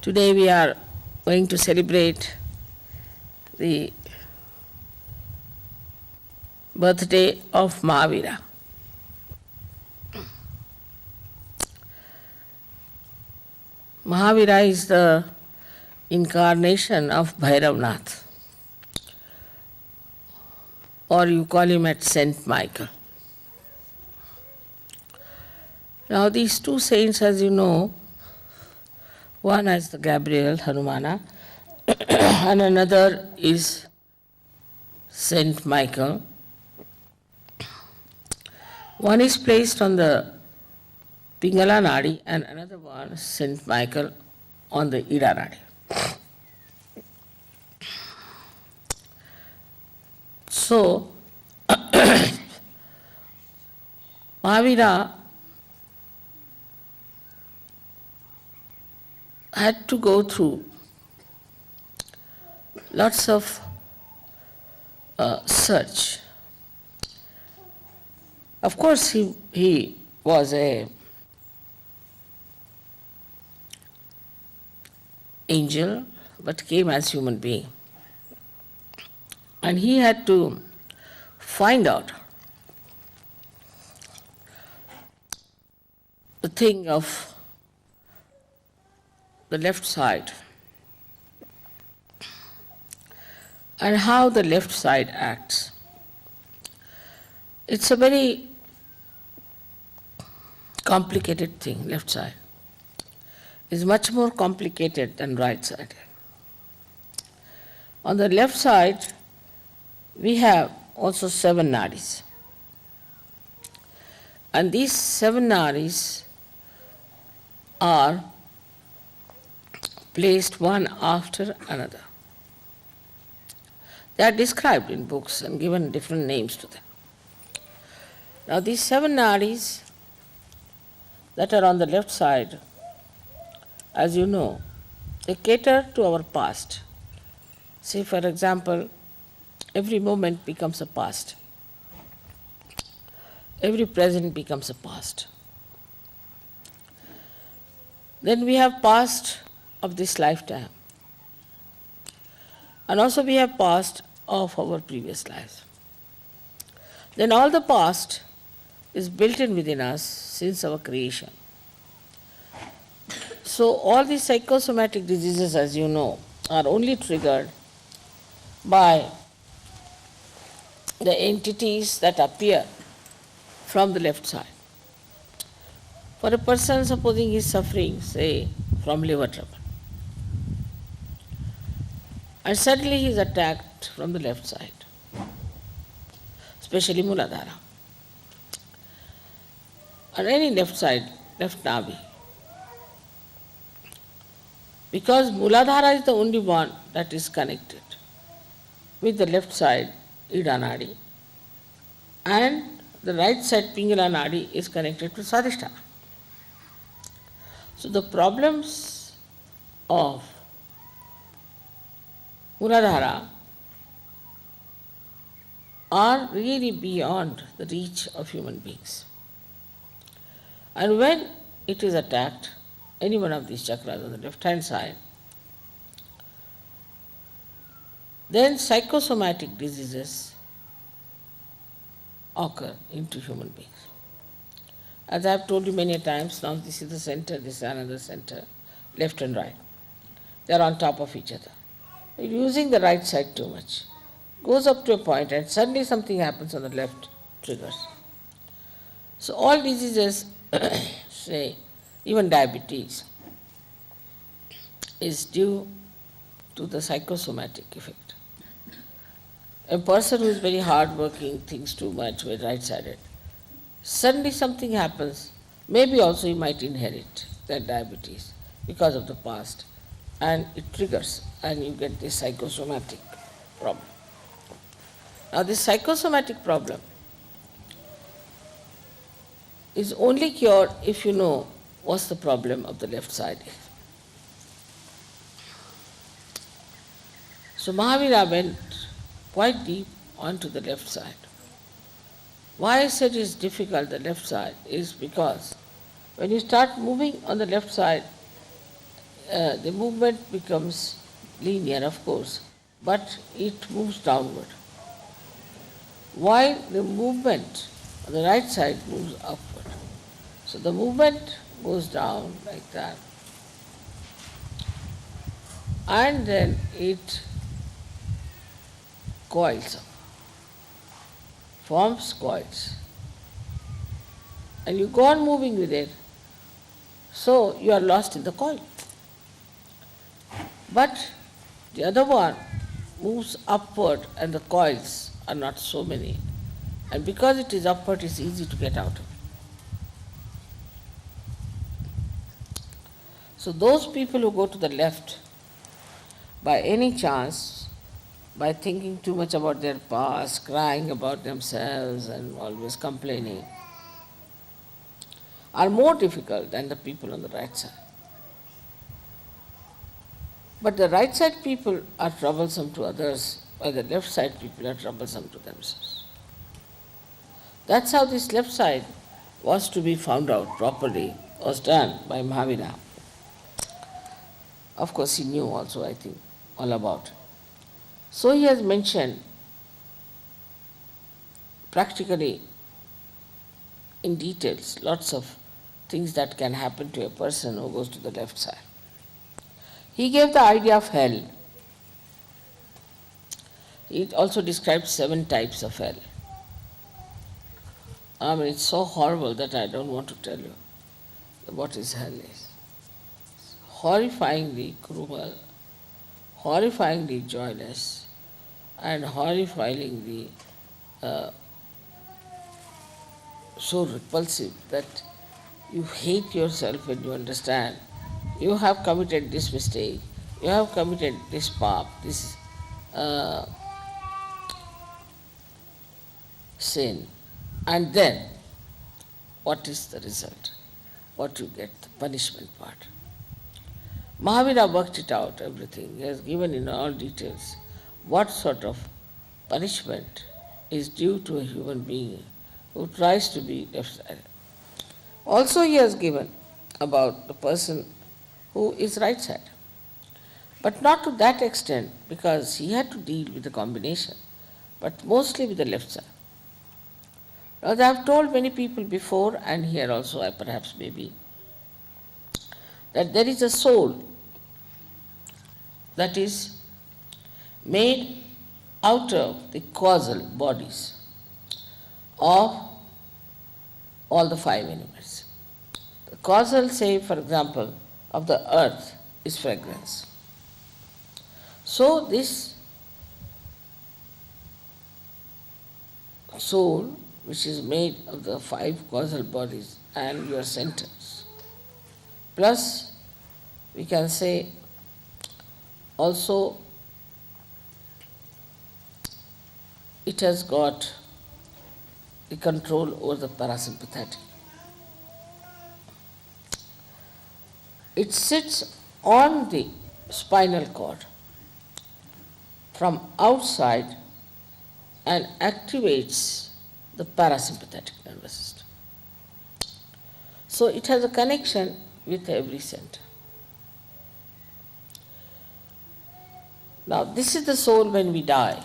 Today we are going to celebrate the birthday of Mahavira. Mahavira is the incarnation of Bhairavnath, or you call him at Saint Michael. Now these two saints, as you know, one is the Gabriel, Hanumana, and another is Saint Michael. One is placed on the Pingala Nadi and another one, Saint Michael, on the Ida Nadi. So, Mahavira had to go through lots of search. Of course, he was an angel, but came as human being. And he had to find out the thing of the left side and how the left side acts. It's a very complicated thing, left side. It's much more complicated than right side. On the left side, we have also 7 nadis. And these 7 nadis are placed one after another. They are described in books and given different names to them. Now these 7 nadis that are on the left side, as you know, they cater to our past. Say, for example, every moment becomes a past. Every present becomes a past. Then we have past of this lifetime. And also we have past of our previous lives. Then all the past is built in within us since our creation. So all these psychosomatic diseases, as you know, are only triggered by the entities that appear from the left side. For a person, supposing he is suffering, say, from liver trouble, and suddenly he is attacked from the left side, especially Muladhara, or any left side, left navi. Because Muladhara is the only one that is connected with the left side, Ida Nadi, and the right side, Pingala Nadi, is connected to Sahadža. So the problems of Muladhara are really beyond the reach of human beings. And when it is attacked, any one of these chakras on the left-hand side, then psychosomatic diseases occur into human beings. As I have told you many times, now this is the center, this is another center, left and right. They are on top of each other. Using the right side too much goes up to a point and suddenly something happens on the left, triggers. So all diseases, say even diabetes, is due to the psychosomatic effect. A person who is very hard-working, thinks too much, very right-sided, suddenly something happens, maybe also he might inherit that diabetes because of the past, and it triggers, and you get this psychosomatic problem. Now this psychosomatic problem is only cured if you know what's the problem of the left side is. So Mahavira went quite deep onto the left side. Why I said it's difficult, the left side, is because when you start moving on the left side, the movement becomes linear, of course, but it moves downward. While the movement on the right side moves upward. So the movement goes down like that. And then it coils up, forms coils. And you go on moving with it, so you are lost in the coil. But the other one moves upward and the coils are not so many. And because it is upward, it's easy to get out of it. So those people who go to the left, by any chance, by thinking too much about their past, crying about themselves and always complaining, are more difficult than the people on the right side. But the right side people are troublesome to others, while the left side people are troublesome to themselves. That's how this left side was to be found out properly, was done by Mahavira. Of course, he knew also, I think, all about it. So he has mentioned practically in details lots of things that can happen to a person who goes to the left side. He gave the idea of hell. He also described 7 types of hell. I mean, it's so horrible that I don't want to tell you what is hell is. It's horrifyingly cruel, horrifyingly joyless, and horrifyingly so repulsive that you hate yourself when you understand you have committed this mistake, you have committed this paap, this sin. And then, what is the result? What you get, the punishment part. Mahavira worked it out, everything. He has given in all details what sort of punishment is due to a human being who tries to be left-sided. Also he has given about the person who is right-sided. But not to that extent, because he had to deal with the combination, but mostly with the left side. Now, I have told many people before, and here also I perhaps maybe, that there is a soul that is made out of the causal bodies of all the 5 elements. The causal, say, for example, of the earth is fragrance. So this soul, which is made of the 5 causal bodies and your centers, plus we can say also it has got the control over the parasympathetic. It sits on the spinal cord from outside and activates the parasympathetic nervous system. So it has a connection with every center. Now this is the soul when we die,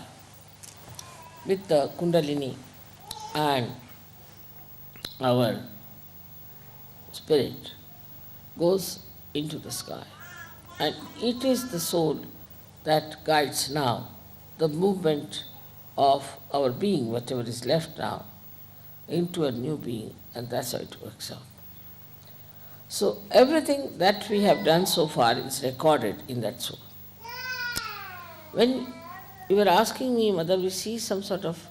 with the Kundalini and our spirit goes into the sky. And it is the soul that guides now the movement of our being, whatever is left now, into a new being, and that's how it works out. So everything that we have done so far is recorded in that soul. When you were asking me, Mother, we see some sort of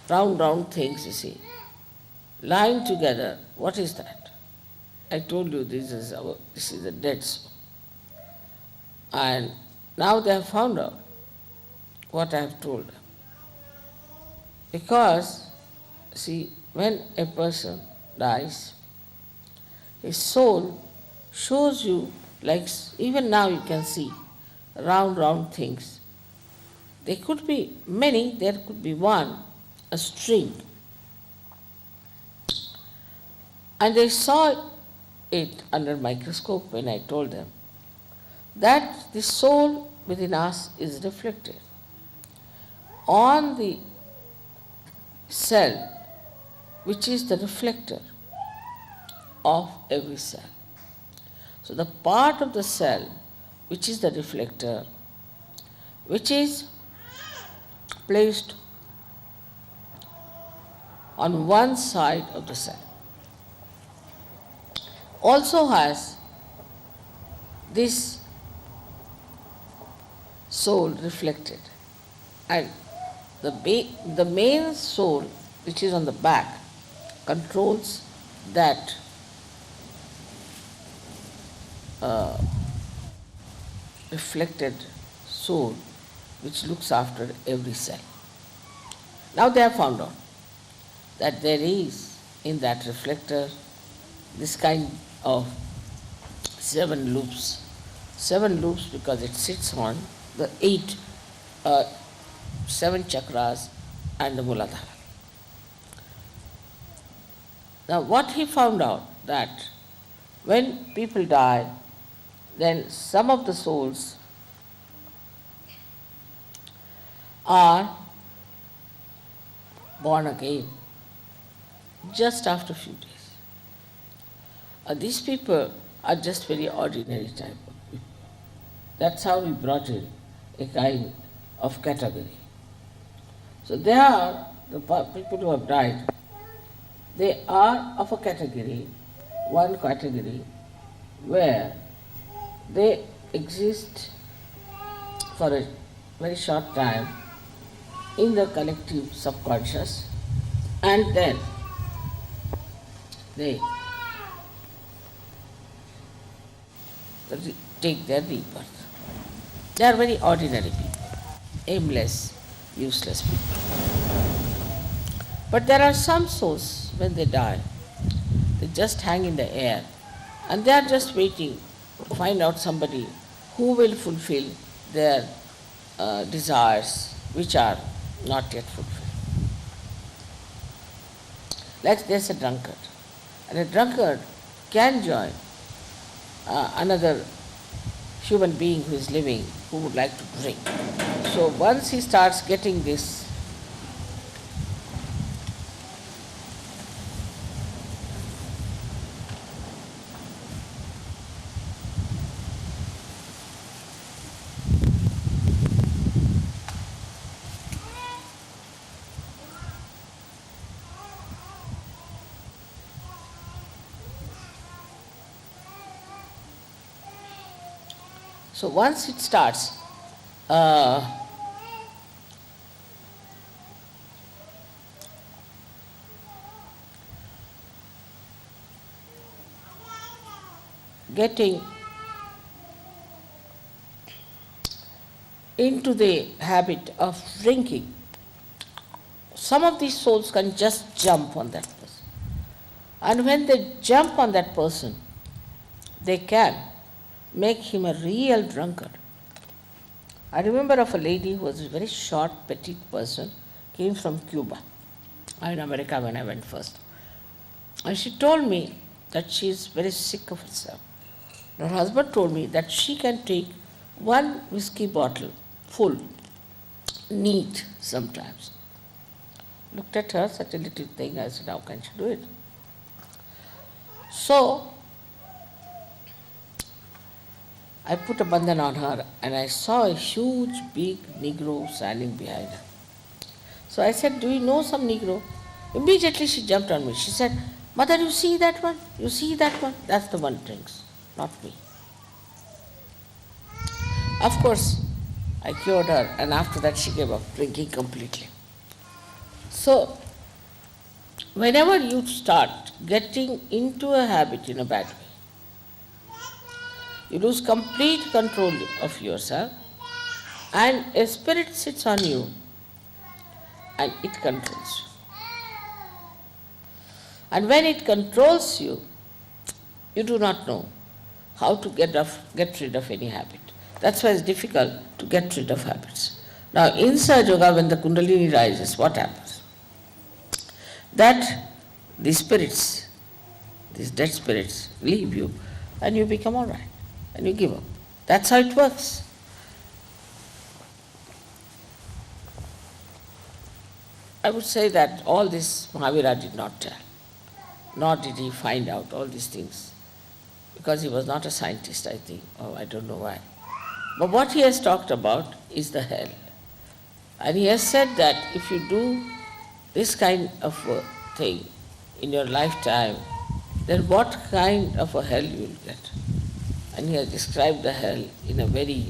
round things, you see, lying together. What is that? I told you this is a dead soul. And now they have found out what I have told them. Because, see, when a person dies, his soul shows you, like even now you can see, round things. There could be many, there could be one, a string. And they saw it under microscope when I told them that the soul within us is reflected on the cell, which is the reflector of every cell. So the part of the cell which is the reflector, which is placed on one side of the cell, also has this soul reflected. And the main soul, which is on the back, controls that reflected soul which looks after every cell. Now they have found out that there is in that reflector this kind of 7 loops. 7 loops because it sits on the 7 chakras and the Muladhara. Now what he found out that when people die, then some of the souls are born again just after a few days. These people are just very ordinary type of people. That's how we brought in a kind of category. So they are the people who have died. They are of a category, one category, where they exist for a very short time in the collective subconscious, and then they take their rebirth. They are very ordinary people, aimless, useless people. But there are some souls, when they die, they just hang in the air and they are just waiting to find out somebody who will fulfill their desires which are not yet fulfilled. Like there's a drunkard, and a drunkard can join another human being who is living who would like to drink. So once he starts getting this So once it starts getting into the habit of drinking, some of these souls can just jump on that person. And when they jump on that person, they can make him a real drunkard. I remember of a lady who was a very short, petite person, came from Cuba, in America when I went first. And she told me that she is very sick of herself. Her husband told me that she can take 1 whiskey bottle full, neat sometimes. Looked at her, such a little thing, I said, how can she do it? So I put a bandhan on her and I saw a huge, big Negro standing behind her. So I said, do you know some Negro? Immediately she jumped on me. She said, Mother, you see that one? You see that one? That's the one drinks, not me. Of course, I cured her, and after that she gave up drinking completely. So, whenever you start getting into a habit in a bad way, you lose complete control of yourself, and a spirit sits on you and it controls you. And when it controls you, you do not know how to get rid of any habit. That's why it's difficult to get rid of habits. Now in Sahadža, when the Kundalini rises, what happens? That the spirits, these dead spirits, leave you and you become all right and you give up. That's how it works. I would say that all this Mahavira did not tell, nor did he find out all these things, because he was not a scientist, I think, or I don't know why. But what he has talked about is the hell. And he has said that if you do this kind of a thing in your lifetime, then what kind of a hell you will get. And he has described the hell in a very,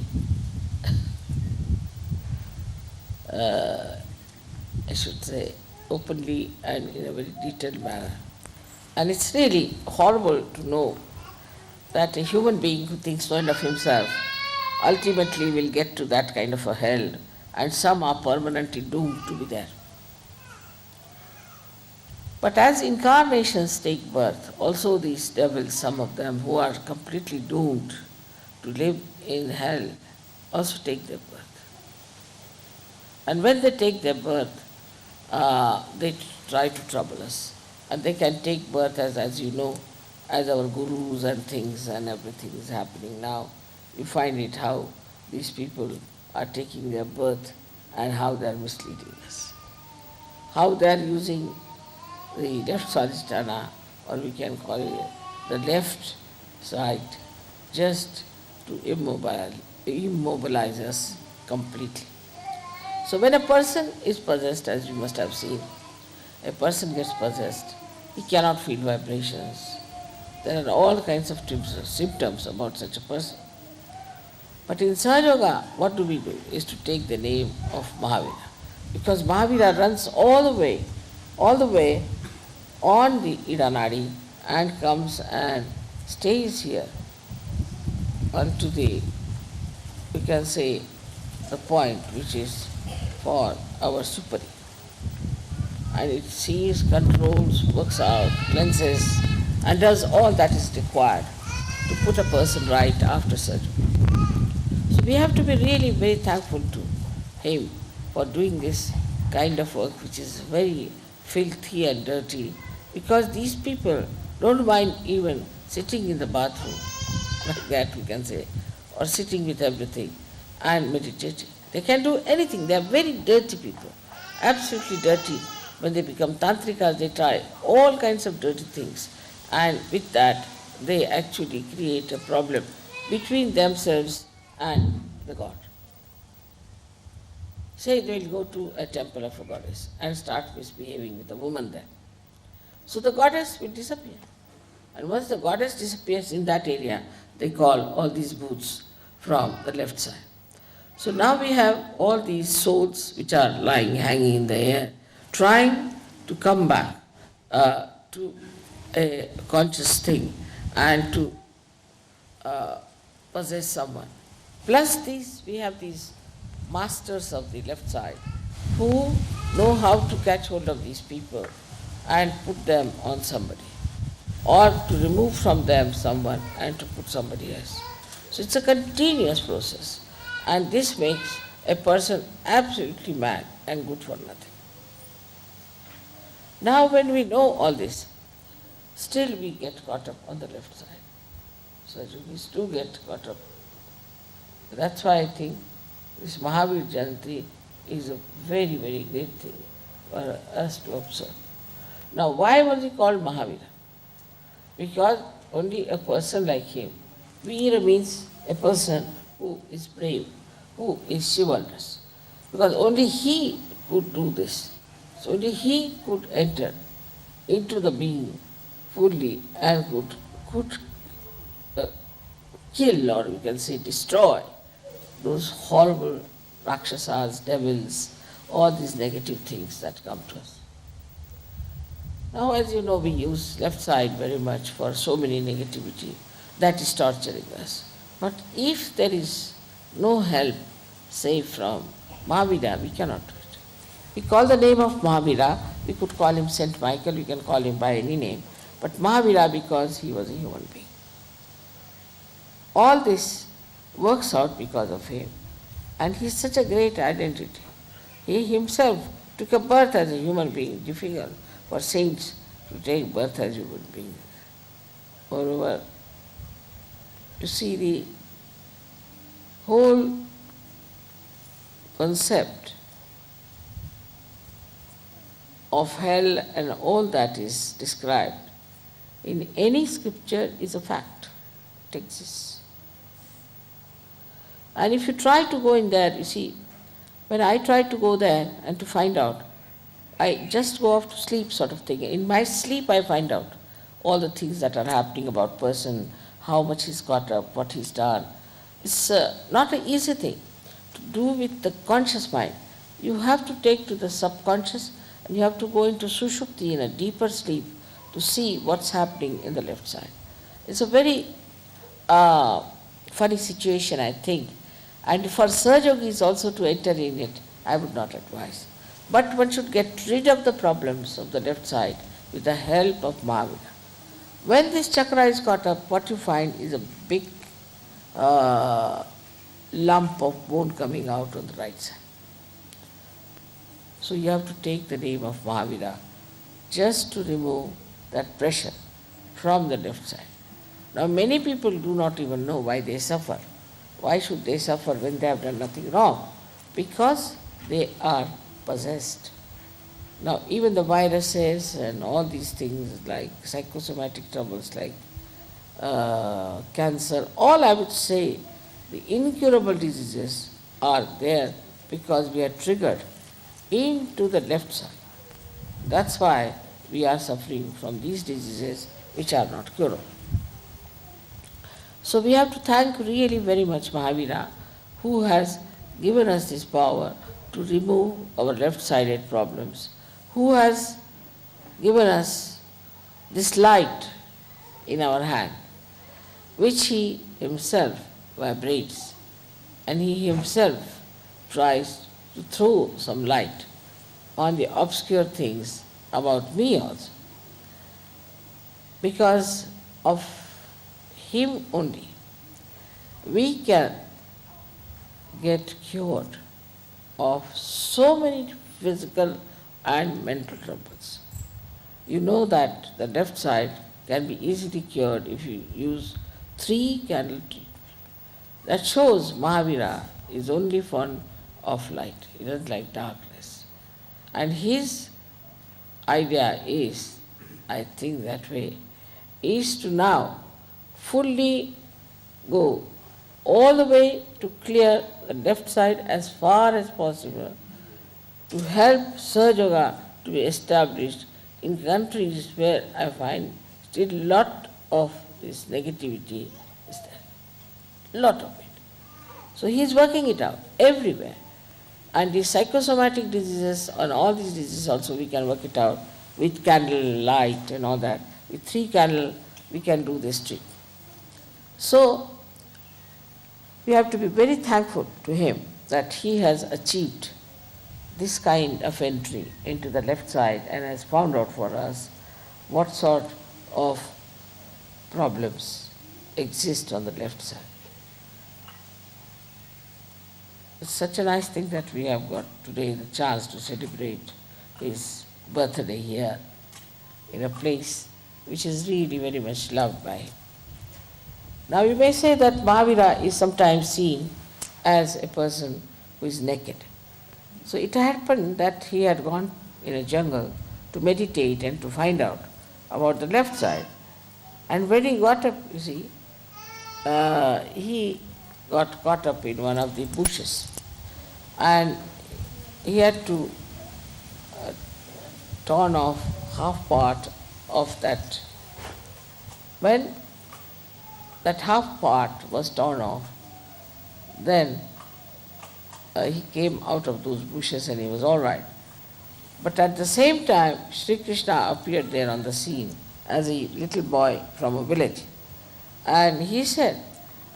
I should say, openly and in a very detailed manner. And it's really horrible to know that a human being who thinks no of himself ultimately will get to that kind of a hell, and some are permanently doomed to be there. But as incarnations take birth, also these devils, some of them who are completely doomed to live in hell, also take their birth. And when they take their birth, they try to trouble us. And they can take birth as you know, as our gurus and things and everything is happening now. You find it how these people are taking their birth and how they are misleading us. How they are using the left Sahadža, or we can call it the left side, just to immobilize us completely. So when a person is possessed, as you must have seen, a person gets possessed, he cannot feel vibrations. There are all kinds of symptoms about such a person. But in Sahaja, what do we do? Is to take the name of Mahavira. Because Mahavira runs all the way on the Idanadi and comes and stays here unto the, we can say, the point which is for our superi. And it sees, controls, works out, cleanses, and does all that is required to put a person right after surgery. So we have to be really very thankful to him for doing this kind of work which is very filthy and dirty, because these people don't mind even sitting in the bathroom, like that we can say, or sitting with everything and meditating. They can do anything. They are very dirty people, absolutely dirty. When they become tantrikas, they try all kinds of dirty things, and with that they actually create a problem between themselves and the God. Say they will go to a temple of a goddess and start misbehaving with a woman there. So the goddess will disappear. And once the goddess disappears in that area, they call all these booths from the left side. So now we have all these souls which are lying, hanging in the air, trying to come back to a conscious thing and to possess someone. Plus we have these masters of the left side who know how to catch hold of these people and put them on somebody, or to remove from them someone and to put somebody else. So it's a continuous process, and this makes a person absolutely mad and good for nothing. Now when we know all this, still we get caught up on the left side. So we do get caught up. That's why I think this Mahavir Jayanti is a very, very great thing for us to observe. Now why was he called Mahavira? Because only a person like him, Veera means a person who is brave, who is chivalrous. Because only he could do this. So only he could enter into the being fully and could kill, or we can say destroy, those horrible rakshasas, devils, all these negative things that come to us. Now, as you know, we use left side very much for so many negativity that is torturing us. But if there is no help, say from Mahavira, we cannot do it. We call the name of Mahavira, we could call him Saint Michael, we can call him by any name, but Mahavira because he was a human being. All this works out because of him. And he is such a great identity. He himself took a birth as a human being, difficult for saints to take birth as human beings. Moreover, you see whole concept of hell and all that is described in any scripture is a fact. It exists. And if you try to go in there, you see, when I try to go there and to find out, I just go off to sleep sort of thing. In my sleep I find out all the things that are happening about person, how much he's got up, what he's done. It's not an easy thing to do with the conscious mind. You have to take to the subconscious and you have to go into sushupti, in a deeper sleep, to see what's happening in the left side. It's a very funny situation, I think. And for Sahajogis also to enter in it, I would not advise. But one should get rid of the problems of the left side with the help of Mahavira. When this chakra is caught up, what you find is a big lump of bone coming out on the right side. So you have to take the name of Mahavira just to remove that pressure from the left side. Now many people do not even know why they suffer. Why should they suffer when they have done nothing wrong? Because they are possessed. Now even the viruses and all these things like psychosomatic troubles like cancer, all I would say, the incurable diseases are there because we are triggered into the left side. That's why we are suffering from these diseases which are not curable. So we have to thank really very much Mahavira, who has given us this power to remove our left-sided problems, who has given us this light in our hand, which he himself vibrates, and he himself tries to throw some light on the obscure things about me also. Because of him only, we can get cured of so many physical and mental troubles. You know that the left side can be easily cured if you use 3 candle treatment. That shows Mahavira is only fond of light. He doesn't like darkness. And his idea is, I think that way, is to now fully go all the way to clear the left side as far as possible, to help Sahajga to be established in countries where I find still lot of this negativity is there. Lot of it. So he is working it out everywhere. And the psychosomatic diseases and all these diseases also we can work it out with candle light and all that. With 3 candles we can do this trick. So we have to be very thankful to him that he has achieved this kind of entry into the left side and has found out for us what sort of problems exist on the left side. It's such a nice thing that we have got today the chance to celebrate his birthday here in a place which is really very much loved by him. Now you may say that Mahavira is sometimes seen as a person who is naked. So it happened that he had gone in a jungle to meditate and to find out about the left side. And when he got up, you see, he got caught up in one of the bushes. And he had to torn off half part of that. When that half part was torn off, then he came out of those bushes and he was all right. But at the same time, Shri Krishna appeared there on the scene as a little boy from a village. And he said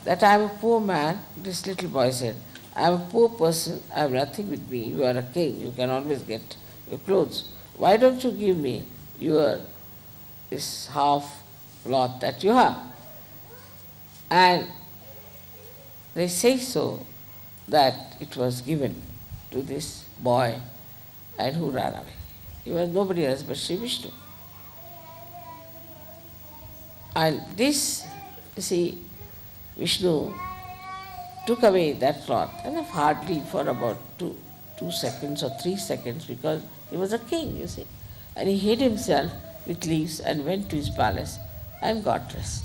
that I am a poor man. This little boy said, I am a poor person, I have nothing with me. You are a king, you can always get your clothes. Why don't you give me this half cloth that you have? And they say so that it was given to this boy and who ran away. He was nobody else but Shri Vishnu. And this, you see, Vishnu took away that cloth, and hardly for about 2 seconds or 3 seconds, because he was a king, you see. And he hid himself with leaves and went to his palace and got rest.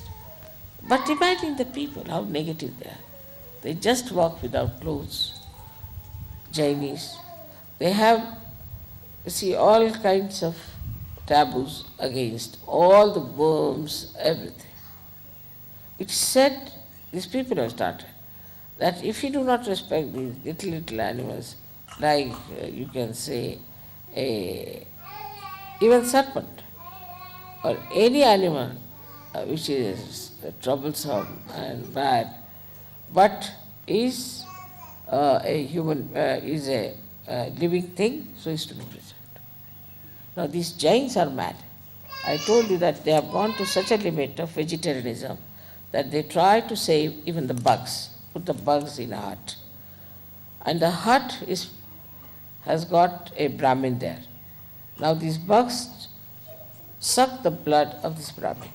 But imagine the people, how negative they are. They just walk without clothes. Jainis, they have, you see, all kinds of taboos against all the worms, everything. It's said, these people have started, that if you do not respect these little animals, like you can say, even serpent, or any animal which is troublesome and bad, but is a human, is a living thing, so is to be preserved. Now these Jains are mad. I told you that they have gone to such a limit of vegetarianism that they try to save even the bugs, put the bugs in a hut. And the hut has got a Brahmin there. Now these bugs suck the blood of this Brahmin.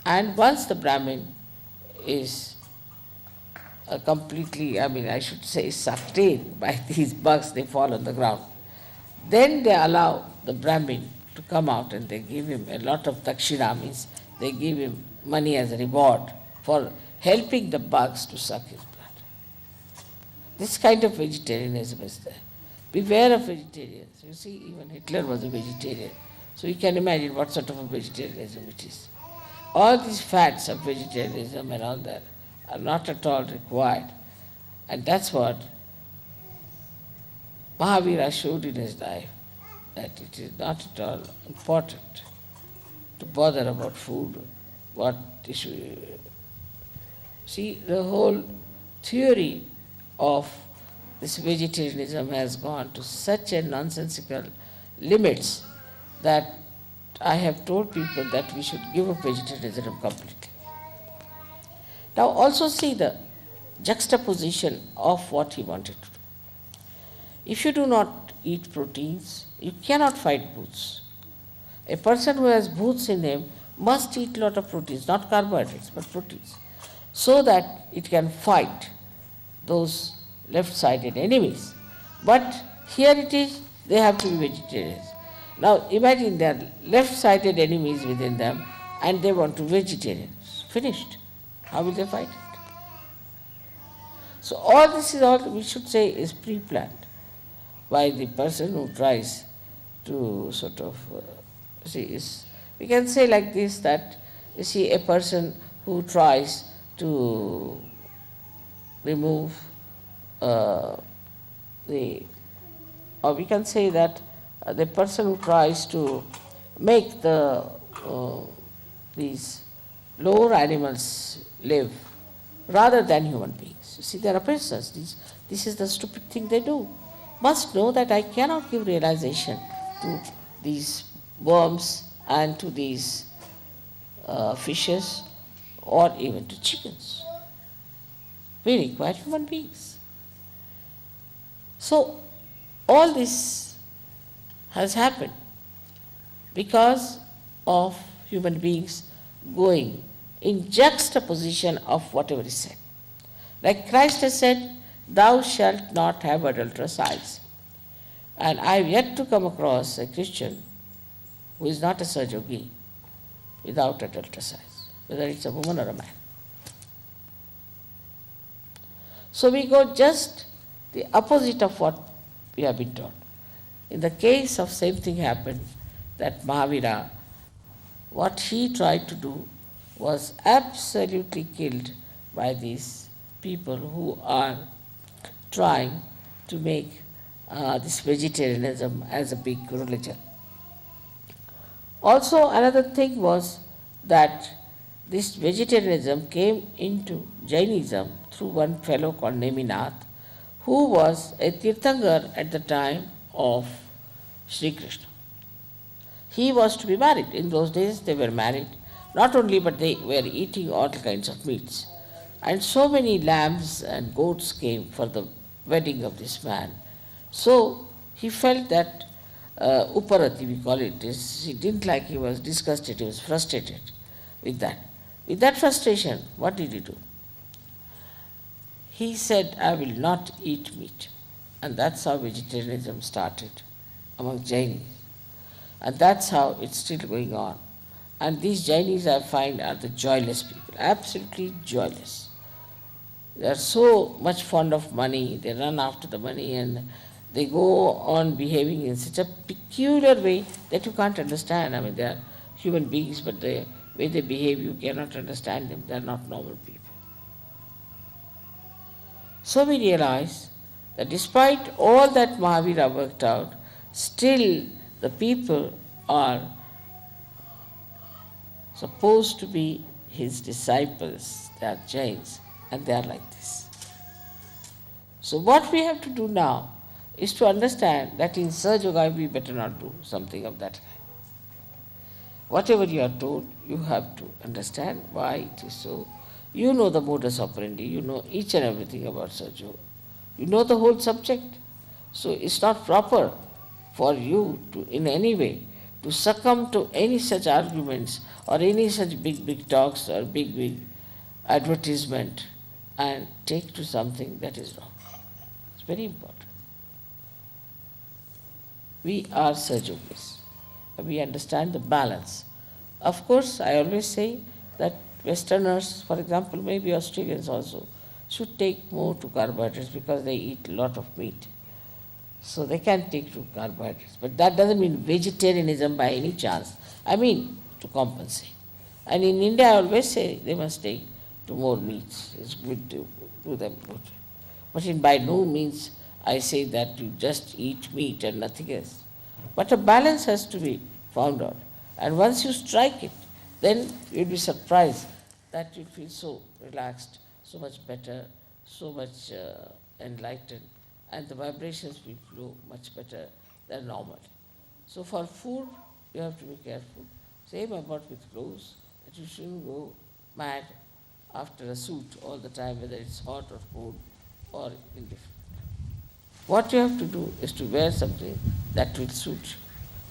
And once the Brahmin is completely, I should say, sucked in by these bugs, they fall on the ground. Then they allow the Brahmin to come out and they give him a lot of dakshina, means they give him money as a reward for helping the bugs to suck his blood. This kind of vegetarianism is there. Beware of vegetarians. You see, even Hitler was a vegetarian. So you can imagine what sort of a vegetarianism it is. All these fads of vegetarianism and all that are not at all required. And that's what Mahavira showed in his life, that it is not at all important to bother about food, what issue. See, the whole theory of this vegetarianism has gone to such a nonsensical limits that I have told people that we should give up vegetarianism completely. Now also see the juxtaposition of what he wanted to do. If you do not eat proteins, you cannot fight booths. A person who has booths in him must eat a lot of proteins, not carbohydrates, but proteins, so that it can fight those left-sided enemies. But here it is, they have to be vegetarians. Now imagine there are left-sided enemies within them and they want to be vegetarians. Finished. How will they fight it? So all this is all, we should say, is pre-planned by the person who tries to sort of, we can say like this, that you see a person who tries to remove or we can say that the person who tries to make these lower animals live rather than human beings. You see, there are persons, this is the stupid thing they do. Must know that I cannot give realization to these worms and to these fishes or even to chickens. We require human beings. So all this has happened because of human beings going in juxtaposition of whatever is said. Like Christ has said, thou shalt not have adulterous eyes. And I have yet to come across a Christian who is not a Sahadža without adulterous eyes, whether it's a woman or a man. So we go just the opposite of what we have been taught. In the case of same thing happened, that Mahavira, what he tried to do was absolutely killed by these people who are trying to make this vegetarianism as a big religion. Also another thing was that this vegetarianism came into Jainism through one fellow called Neminath, who was a Tirthankar at the time of Shri Krishna. He was to be married. In those days they were married, not only but they were eating all kinds of meats. And so many lambs and goats came for the wedding of this man. So he felt that Uparati, we call it, he didn't like, he was disgusted, he was frustrated with that. With that frustration, what did he do? he said, I will not eat meat. And that's how vegetarianism started among Jainis. And that's how it's still going on. And these Jainis, I find, are the joyless people, absolutely joyless. They are so much fond of money, they run after the money, and they go on behaving in such a peculiar way that you can't understand. I mean, they are human beings, but the way they behave, you cannot understand them. They are not normal people. So we realize that despite all that Mahavira worked out, still the people are supposed to be his disciples. They are Jains, and they are like this. So what we have to do now is to understand that in Sahadža we better not do something of that kind. Whatever you are told, you have to understand why it is so. You know the modus operandi, you know each and everything about Sahadža. You know the whole subject. So it's not proper for you to, in any way, to succumb to any such arguments or any such big talks or big advertisement and take to something that is wrong. It's very important. We are Sahajogis. We understand the balance. Of course, I always say that Westerners, for example, maybe Australians also, should take more to carbohydrates because they eat a lot of meat. So they can take to carbohydrates. But that doesn't mean vegetarianism by any chance. I mean to compensate. And in India, I always say they must take to more meats. It's good to do them good. But by no means I say that you just eat meat and nothing else. But a balance has to be found out. And once you strike it, then you'll be surprised that you feel so relaxed, so much better, so much enlightened, and the vibrations will flow much better than normal. So for food, you have to be careful. Same about with clothes, that you shouldn't go mad after a suit all the time, whether it's hot or cold or indifferent. What you have to do is to wear something that will suit you.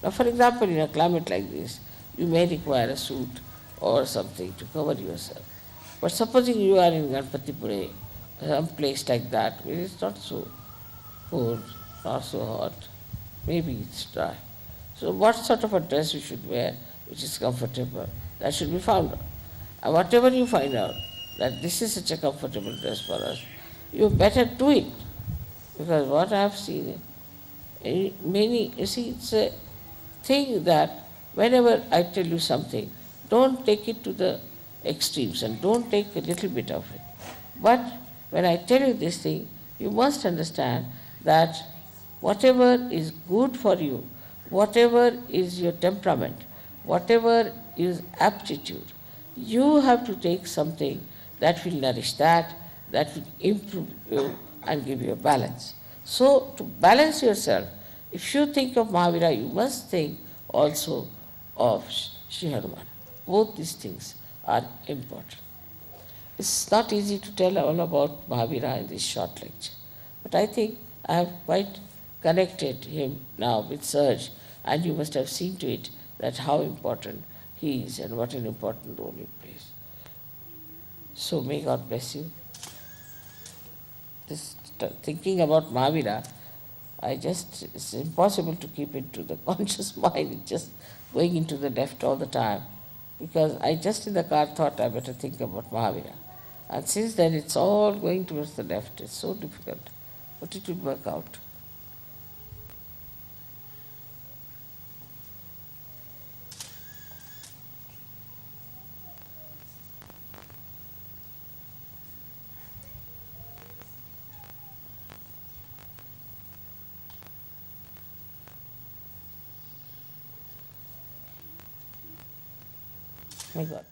Now, for example, in a climate like this, you may require a suit or something to cover yourself. But supposing you are in Ganpatipure, some place like that, where it's not so cold, not so hot, maybe it's dry. So what sort of a dress you should wear which is comfortable, that should be found out. And whatever you find out, that this is such a comfortable dress for us, you better do it. Because what I have seen, many, you see, it's a thing that whenever I tell you something, don't take it to the extremes and don't take a little bit of it. But when I tell you this thing, you must understand that whatever is good for you, whatever is your temperament, whatever is aptitude, you have to take something that will nourish that will improve you and give you a balance. So to balance yourself, if you think of Mahavira, you must think also of Shri Hanuman. Both these things are important. It's not easy to tell all about Mahavira in this short lecture, but I think I have quite connected him now with Sahaj, and you must have seen to it that how important he is and what an important role he plays. So may God bless you. Just thinking about Mahavira, it's impossible to keep it to the conscious mind. It's just going into the left all the time. Because I just in the car thought I better think about Mahavira. And since then it's all going towards the left. It's so difficult. But it will work out. My God.